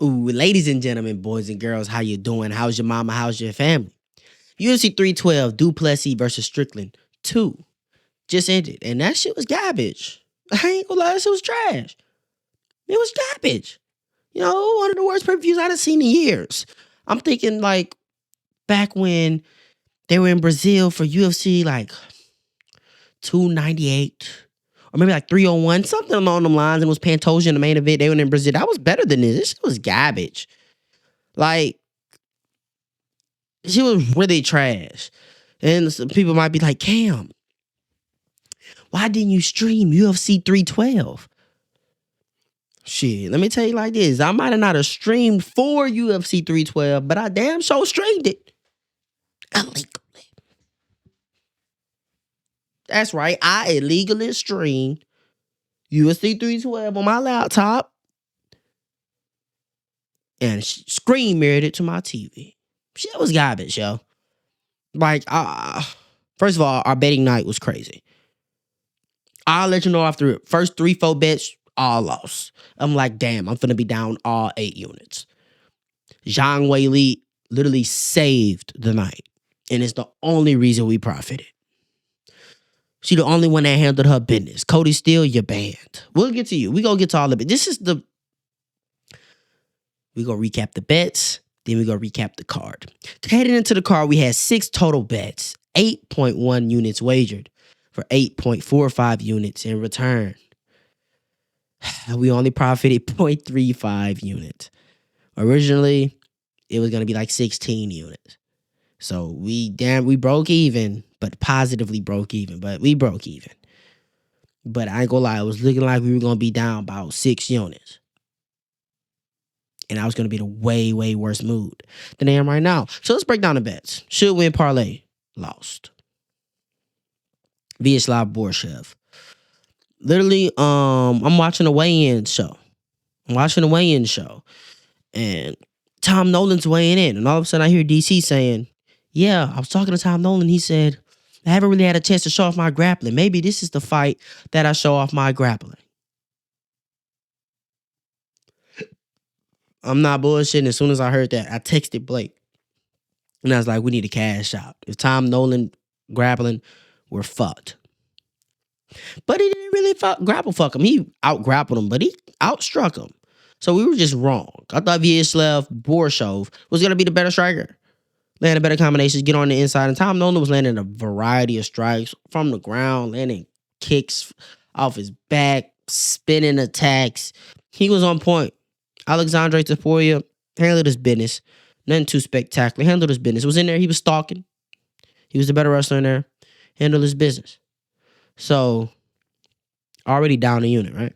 Ooh, ladies and gentlemen, boys and girls, how you doing? How's your mama? How's your family? UFC 312, Plessis versus Strickland 2 just ended, and that shit was garbage. I ain't gonna lie, that shit was trash. It was garbage. One of the worst pay-per-views I've seen in years. I'm thinking like back when they were in Brazil for UFC like 298 or maybe like 301, something along them lines, and it was Pantoja in the main event. They were in Brazil. That was better than this. This shit was garbage. Like, she was really trash. And some people might be like, Cam, why didn't you stream UFC 312? Shit, let me tell you like this. I might have not have streamed for UFC 312, but I damn sure streamed it illegally. That's right. I illegally streamed UFC 312 on my laptop and screen mirrored it to my TV. Shit was garbage, yo. Like, first of all, our betting night was crazy. I'll let you know after first 3-4 bets, all lost. I'm like, damn, I'm finna be down all 8 units. Zhang Wei Li literally saved the night. And it's the only reason we profited. She the only one that handled her business. Cody Steele, you're banned. We'll get to you. We gonna get to all of it. We gonna recap the bets. Then we gonna recap the card. Heading into the card, we had 6 total bets. 8.1 units wagered for 8.45 units in return. We only profited 0.35 units. Originally, it was going to be like 16 units. So we broke even, but positively broke even. But we broke even. But I ain't gonna lie, it was looking like we were going to be down about 6 units. And I was going to be in a way, way worse mood than I am right now. So let's break down the bets. Should win parlay. Lost. Vyacheslav Borshev. Literally, I'm watching a weigh-in show. And Tom Nolan's weighing in. And all of a sudden I hear DC saying, yeah, I was talking to Tom Nolan. He said, I haven't really had a chance to show off my grappling. Maybe this is the fight that I show off my grappling. I'm not bullshitting. As soon as I heard that, I texted Blake. And I was like, we need to cash out. If Tom Nolan grappling, we're fucked. But he didn't really grapple fuck him. He out-grappled him, but he outstruck him. So we were just wrong. I thought Vyacheslav Borshev was going to be the better striker. Landing better combinations, get on the inside. And Tom Nolan was landing a variety of strikes from the ground, landing kicks off his back, spinning attacks. He was on point. Alexandre Taporia handled his business. Nothing too spectacular. Handled his business. Was in there. He was stalking. He was the better wrestler in there. Handled his business. So, already down a unit, right?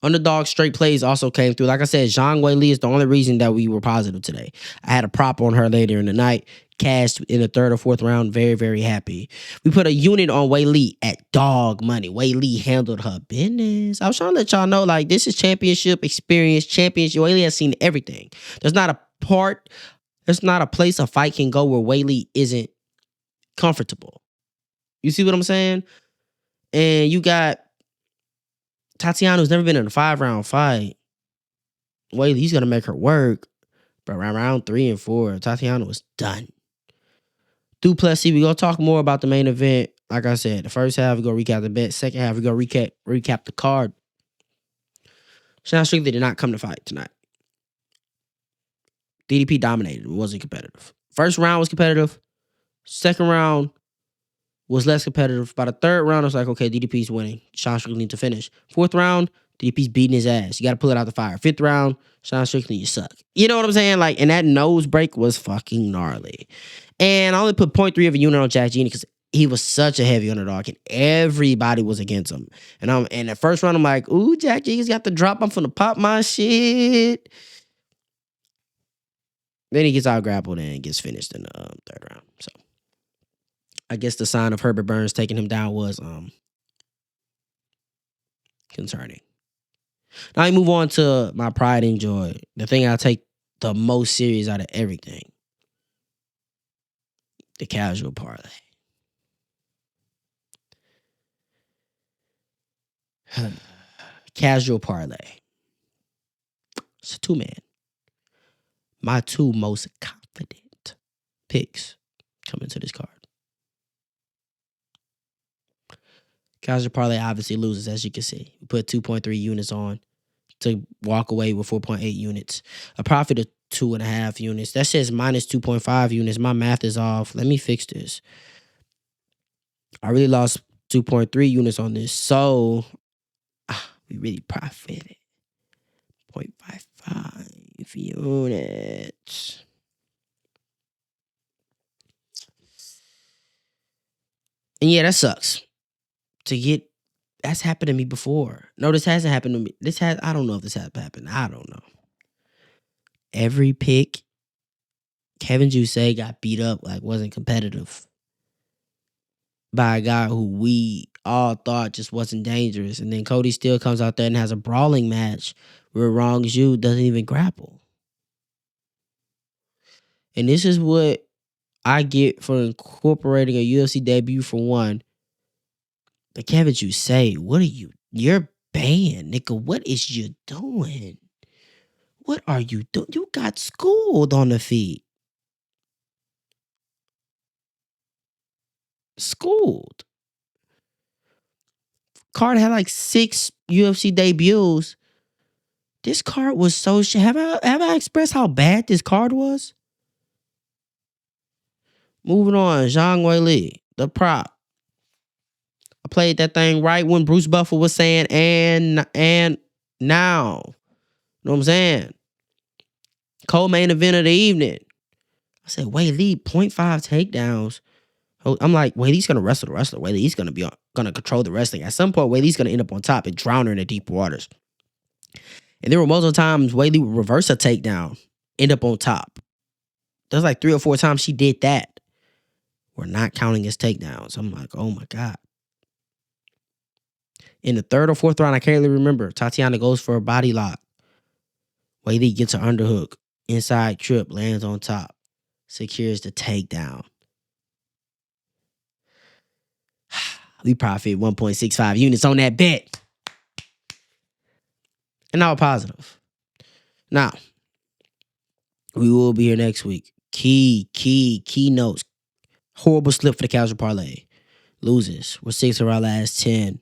Underdog straight plays also came through. Like I said, Zhang Wei Li is the only reason that we were positive today. I had a prop on her later in the night. Cashed in the 3rd or 4th round. Very, very happy. We put a unit on Wei Li at dog money. Wei Li handled her business. I was trying to let y'all know, like, this is championship experience. Championship. Wei Li has seen everything. There's not a place a fight can go where Wei Li isn't comfortable. You see what I'm saying? And you got Tatiana, who's never been in a 5-round fight. Wait, he's going to make her work. But around round 3 and 4, Tatiana was done. Du Plessis, we're going to talk more about the main event. Like I said, the first half, we're going to recap the bet. Second half, we're going to recap the card. Sean Strickland did not come to fight tonight. DDP dominated. It wasn't competitive. First round was competitive. Second round was less competitive. By the 3rd round, I was like, okay, DDP's winning. Sean Strickland needs to finish. 4th round, DDP's beating his ass. You got to pull it out the fire. 5th round, Sean Strickland, you suck. You know what I'm saying? Like, and that nose break was fucking gnarly. And I only put 0.3 of a unit on Jack Genie because he was such a heavy underdog and everybody was against him. And the first round, I'm like, ooh, Jack Genie's got the drop. I'm finna pop my shit. Then he gets out grappled and gets finished in the 3rd round. So I guess the sign of Herbert Burns taking him down was concerning. Now I move on to my pride and joy. The thing I take the most serious out of everything. The casual parlay. Casual parlay. It's a 2-man. My 2 most confident picks come into this card. Casual parlay obviously loses, as you can see. We put 2.3 units on to walk away with 4.8 units. A profit of 2.5 units. That says minus 2.5 units. My math is off. Let me fix this. I really lost 2.3 units on this. So we really profited 0.55 units. And yeah, that sucks. That's happened to me before. No, this hasn't happened to me. I don't know if this has happened. I don't know. Every pick, Kevin Juice got beat up, like wasn't competitive by a guy who we all thought just wasn't dangerous. And then Cody still comes out there and has a brawling match where Wrong Zhu doesn't even grapple. And this is what I get for incorporating a UFC debut for one. But Kevin Juice, what are you? You're banned, nigga. What is you doing? What are you doing? You got schooled on the feet. Schooled. Card had like 6 UFC debuts. This card was so shit. Have I expressed how bad this card was? Moving on, Zhang Weili, the prop. I played that thing right when Bruce Buffer was saying, and now. You know what I'm saying? Co-main event of the evening. I said, Weili, 0.5 takedowns. I'm like, Weili's going to wrestle the wrestler. Weili's going to control the wrestling. At some point, Weili's going to end up on top and drown her in the deep waters. And there were multiple times Weili would reverse a takedown, end up on top. There's like 3 or 4 times she did that. We're not counting as takedowns. I'm like, oh my God. In the 3rd or 4th round, I can't really remember. Tatiana goes for a body lock. Weili gets an underhook. Inside trip, lands on top. Secures the takedown. We profit 1.65 units on that bet. And now positive. Now, we will be here next week. Key notes. Horrible slip for the casual parlay. Loses. We're 6 of our last 10.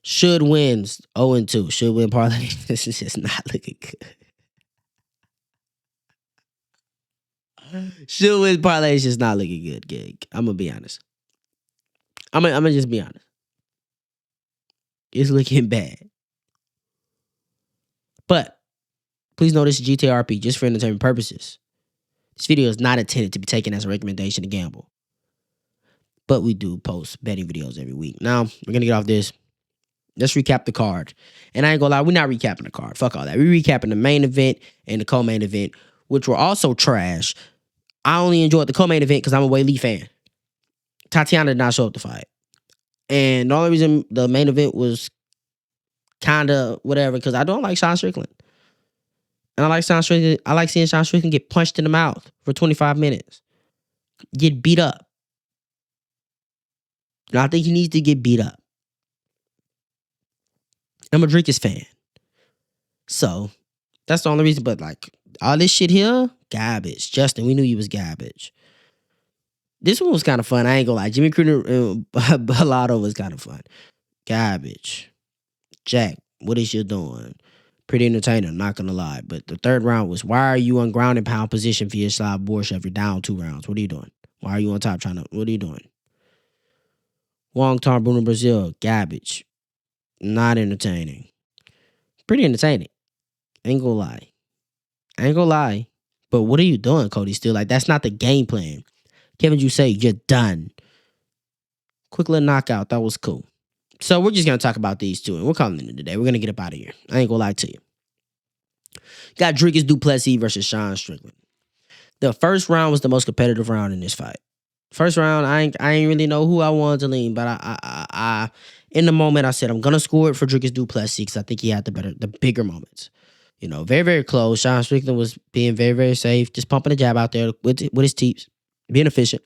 Should wins 0-2. Should win parlay. This is just not looking good. Should win parlay is just not looking good, gig. I'm gonna be honest. I'm gonna just be honest. It's looking bad. But please know this is GTRP, just for entertainment purposes. This video is not intended to be taken as a recommendation to gamble. But we do post betting videos every week. Now, we're gonna get off this. Let's recap the card. And I ain't gonna lie, we're not recapping the card. Fuck all that. We're recapping the main event and the co-main event, which were also trash. I only enjoyed the co-main event because I'm a Weili fan. Tatiana did not show up to fight. And the only reason the main event was kind of whatever, because I don't like Sean Strickland. And I like seeing Sean Strickland get punched in the mouth for 25 minutes. Get beat up. And I think he needs to get beat up. I'm a Dricus fan. So, that's the only reason. But, like, all this shit here, garbage. Justin, we knew you was garbage. This one was kind of fun. I ain't gonna lie. Jimmy Crooner and Bellotto was kind of fun. Garbage. Jack, what is you doing? Pretty entertaining, not gonna lie. But the 3rd round was, why are you on ground and pound position for your slide Borsha if you're down 2 rounds? What are you doing? Why are you on top what are you doing? Wong Tom Bruno Brazil, garbage. Not entertaining. Pretty entertaining. Ain't gonna lie. But what are you doing, Cody? Still, like, that's not the game plan. Kevin, you say you're done. Quick little knockout. That was cool. So we're just gonna talk about these 2, and we're calling it today. We're gonna get up out of here. I ain't gonna lie to you. Got Dricus Plessis versus Sean Strickland. The first round was the most competitive round in this fight. First round, I ain't really know who I wanted to lean, but I in the moment I said I'm gonna score it for Dricus Plessis because I think he had the bigger moments. You know, very, very close. Sean Strickland was being very, very safe, just pumping the jab out there with his teeps, being efficient.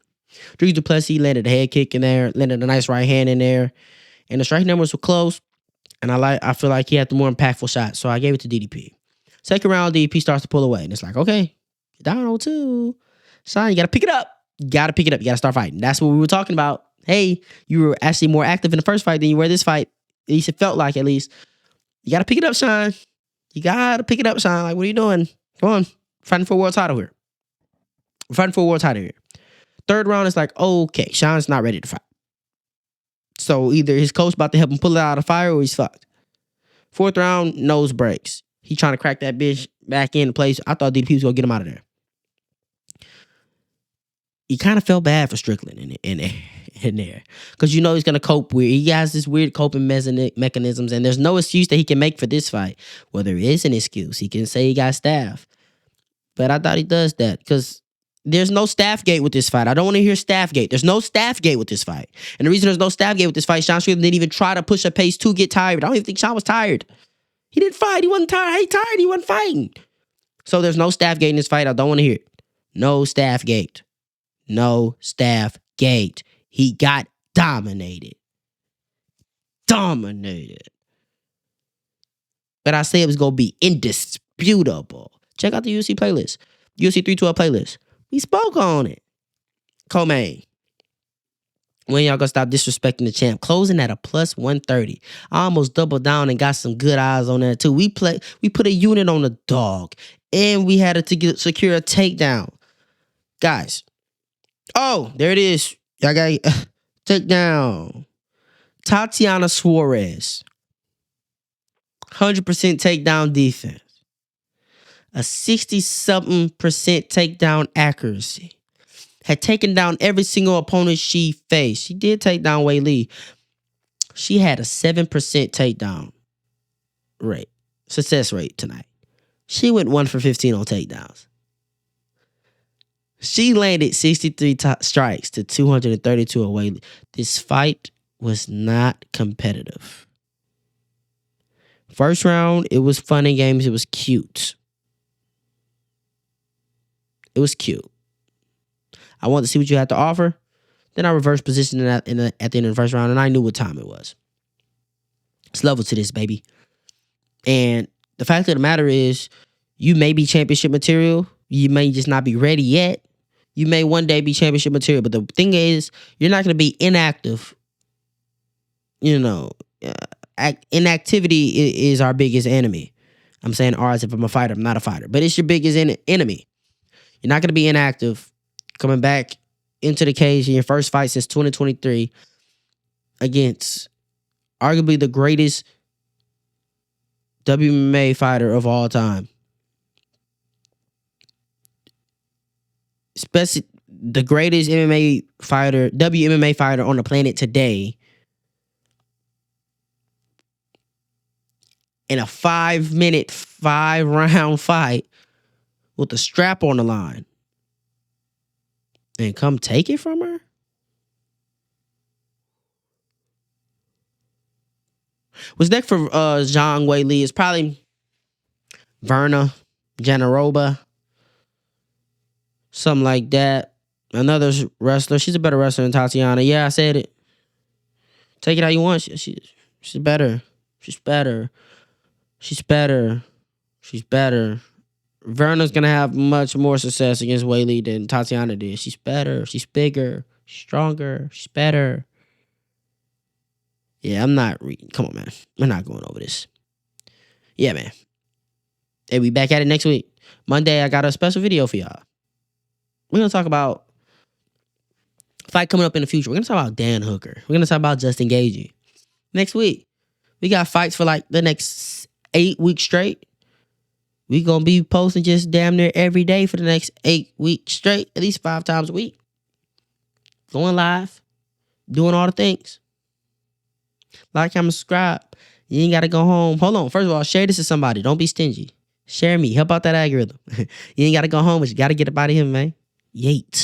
Dricus Plessis landed a head kick in there, landed a nice right hand in there, and the strike numbers were close. And I feel like he had the more impactful shot, so I gave it to DDP. Second round, DP starts to pull away. And it's like, okay, down 0-2. Son, you got to pick it up. You got to pick it up. You got to start fighting. That's what we were talking about. Hey, you were actually more active in the first fight than you were this fight. At least it felt like, at least. You got to pick it up, Sean. You got to pick it up, Sean. Like, what are you doing? Come on. Fighting for a world title here. We're fighting for a world title here. Third round is like, okay, Sean's not ready to fight. So either his coach about to help him pull it out of the fire or he's fucked. Fourth round, nose breaks. He trying to crack that bitch back into place. I thought DDP was going to get him out of there. He kind of felt bad for Strickland in there. Because you know he's going to cope with. He has this weird coping mechanisms, and there's no excuse that he can make for this fight. Well, there is an excuse. He can say he got staff. But I thought he does that because there's no staff gate with this fight. I don't want to hear staff gate. There's no staff gate with this fight. And the reason there's no staff gate with this fight, Sean Strickland didn't even try to push a pace to get tired. I don't even think Sean was tired. He didn't fight. He wasn't tired. He tired. He wasn't fighting. So there's no staff gate in this fight. I don't want to hear it. No staff gate. No staff gate. He got dominated. Dominated. But I say it was going to be indisputable. Check out the UFC playlist. UFC 312 playlist. We spoke on it. Co-main. When y'all gonna stop disrespecting the champ? Closing at a plus 130. I almost doubled down and got some good eyes on that too. We put a unit on the dog. And we had to secure a takedown. Guys. Oh, there it is. Y'all got takedown. Tatiana Suarez. 100% takedown defense. A 60-something% takedown accuracy. Had taken down every single opponent she faced. She did take down Wei Lee. She had a 7% takedown rate. Success rate tonight. She went 1 for 15 on takedowns. She landed 63 strikes to 232 of Wei Lee. This fight was not competitive. First round, it was fun and games. It was cute. It was cute. I wanted to see what you had to offer. Then I reversed position at the end of the first round, and I knew what time it was. It's level to this, baby. And the fact of the matter is, you may be championship material. You may just not be ready yet. You may one day be championship material. But the thing is, you're not going to be inactive. You know, inactivity is our biggest enemy. I'm saying ours if I'm a fighter. I'm not a fighter. But it's your biggest enemy. You're not going to be inactive. Coming back into the cage in your first fight since 2023 against arguably the greatest WMA fighter of all time. Especially the greatest MMA fighter, WMMA fighter on the planet today. In a 5-minute, 5-round fight with a strap on the line. And come take it from her? What's next for Zhang Wei Li is probably Verna Janaroba. Something like that. Another wrestler. She's a better wrestler than Tatiana. Yeah, I said it. Take it how you want. She's better. She's better. She's better. She's better. Verna's going to have much more success against Wei Li than Tatiana did. She's better. She's bigger. She's stronger. She's better. Yeah, I'm not reading. Come on, man. We're not going over this. Yeah, man. Hey, we back at it next week. Monday, I got a special video for y'all. We're going to talk about fight coming up in the future. We're going to talk about Dan Hooker. We're going to talk about Justin Gaethje. Next week, we got fights for like the next 8 weeks straight. We going to be posting just damn near every day for the next 8 weeks straight, at least 5 times a week. Going live, doing all the things. Like, comment, subscribe. You ain't got to go home. Hold on. First of all, share this to somebody. Don't be stingy. Share me. Help out that algorithm. You ain't got to go home, but you got to get up out of here, man. Yeet.